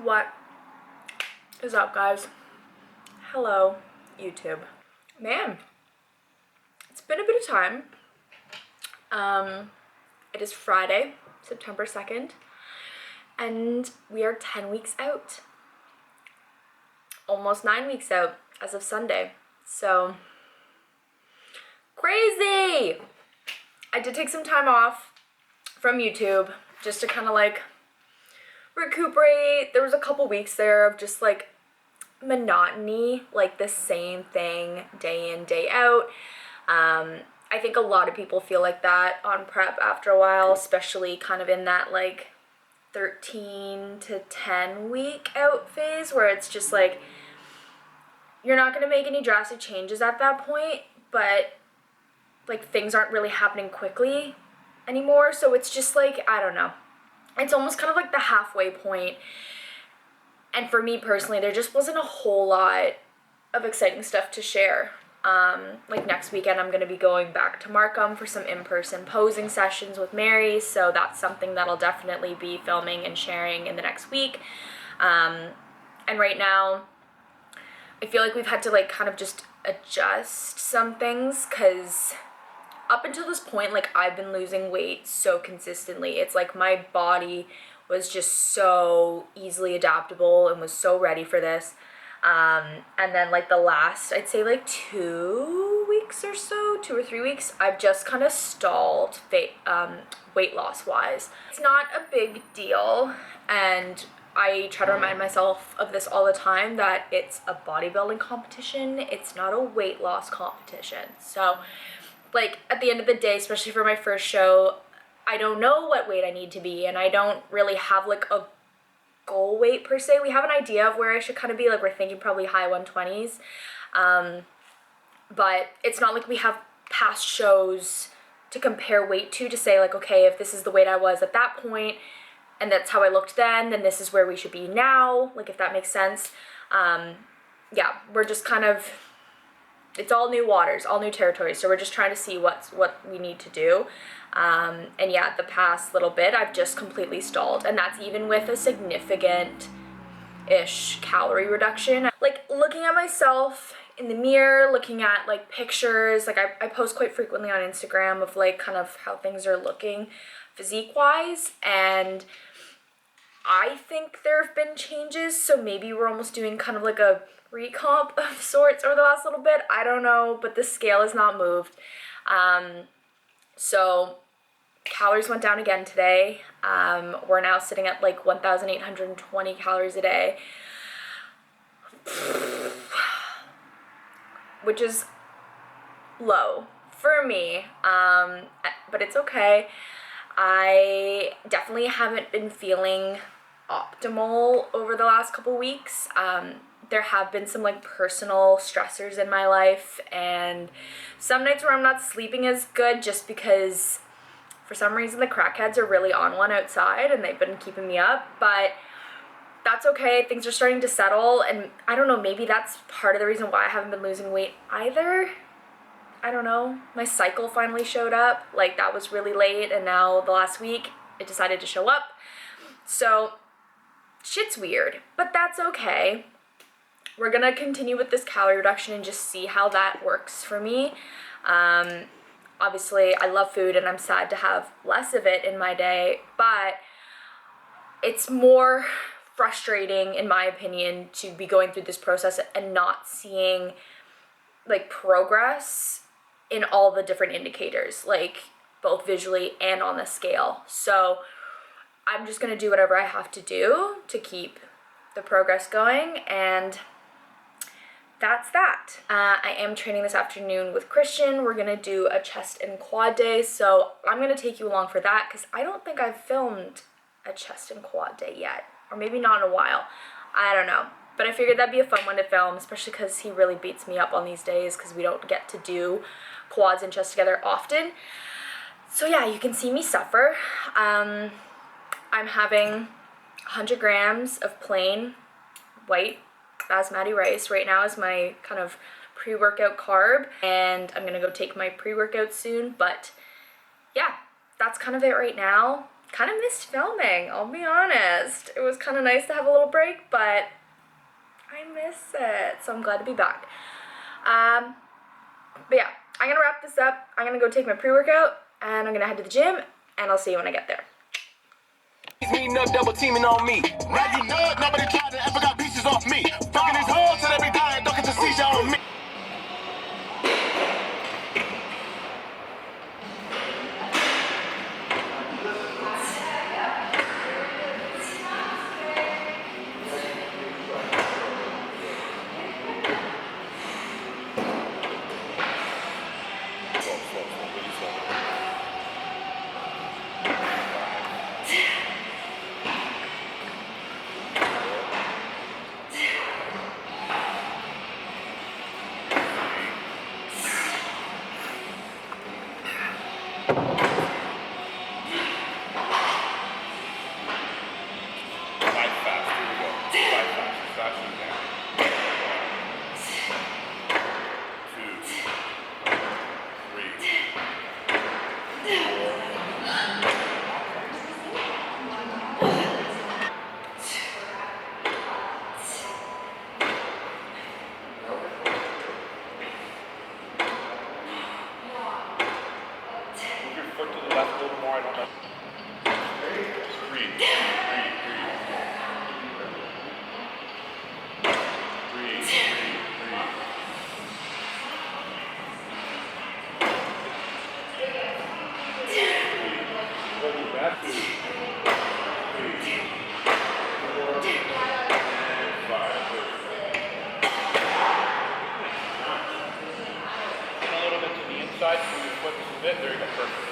What is up, guys? Hello, YouTube. Man, it's been a bit of time. It is Friday, September 2nd, and we are 10 weeks out. Almost 9 weeks out as of Sunday. So, crazy! I did take some time off from YouTube just to kind of like recuperate. There was a couple weeks there of just like monotony, like the same thing day in, day out. I think a lot of people feel like that on prep after a while, especially kind of in that like 13 to 10 week out phase where it's just like you're not going to make any drastic changes at that point, but like things aren't really happening quickly anymore. So it's just like, I don't know. It's almost kind of like the halfway point. And for me personally, there just wasn't a whole lot of exciting stuff to share. Like next weekend, I'm going to be going back to Markham for some in-person posing sessions with Mary. So that's something that I'll definitely be filming and sharing in the next week. And right now, I feel like we've had to like kind of just adjust some things because up until this point, like I've been losing weight so consistently. It's like my body was just so easily adaptable and was so ready for this. And then like the last, I'd say like 2 weeks or so, 2 or 3 weeks, I've just kind of stalled weight loss wise. It's not a big deal, and I try to remind myself of this all the time, that it's a bodybuilding competition. It's not a weight loss competition. So like at the end of the day, especially for my first show, I don't know what weight I need to be, and I don't really have like a goal weight per se. We have an idea of where I should kind of be, like we're thinking probably high 120s, but it's not like we have past shows to compare weight to say like, okay, if this is the weight I was at that point and that's how I looked then this is where we should be now, like if that makes sense. Yeah, we're just kind of, it's all new waters, all new territory, so we're just trying to see what we need to do. And yeah, the past little bit, I've just completely stalled, and that's even with a significant-ish calorie reduction. Like, looking at myself in the mirror, looking at, like, pictures, like, I post quite frequently on Instagram of, like, kind of how things are looking physique-wise, and I think there have been changes, so maybe we're almost doing kind of like a recomp of sorts over the last little bit. I don't know, but the scale is not moved. So calories went down again today. We're now sitting at like 1,820 calories a day, which is low for me, but it's okay. I definitely haven't been feeling optimal over the last couple weeks. There have been some like personal stressors in my life, and some nights where I'm not sleeping as good just because for some reason the crackheads are really on one outside and they've been keeping me up, but that's okay. Things are starting to settle, and I don't know, maybe that's part of the reason why I haven't been losing weight either. I don't know. My cycle finally showed up. Like, that was really late, and now the last week it decided to show up. So shit's weird, but that's okay. We're gonna continue with this calorie reduction and just see how that works for me. Obviously, I love food and I'm sad to have less of it in my day, but it's more frustrating, in my opinion, to be going through this process and not seeing like progress in all the different indicators, like both visually and on the scale. So I'm just gonna do whatever I have to do to keep the progress going, and that's that. I am training this afternoon with Christian. We're gonna do a chest and quad day, so I'm gonna take you along for that because I don't think I've filmed a chest and quad day yet, or maybe not in a while. I don't know, but I figured that'd be a fun one to film, especially because he really beats me up on these days because we don't get to do quads and chest together often. So yeah, you can see me suffer. I'm having 100 grams of plain white basmati rice right now as my kind of pre-workout carb, and I'm gonna go take my pre-workout soon. But yeah, that's kind of it right now. kind of missed filming, I'll be honest. It was kind of nice to have a little break, but I miss it, so I'm glad to be back. But yeah, I'm gonna wrap this up. I'm gonna go take my pre-workout, and I'm gonna head to the gym, and I'll see you when I get there. Me, no double teaming on me. Now you know it, nobody tried to ever got pieces off me. Fucking his hoes till every time, don't get to seizure on me. Foot to the left a little more, I don't know. Breathe. Back to 3, 4, and 5. A little bit to the inside, move your foot just a bit. There you go, perfect.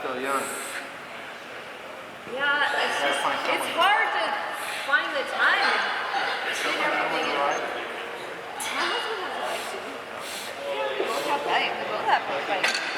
Still young. Yeah, it's hard to find the time to fit everything in. My husband has a bike too. We both have bikes. We both have bikes.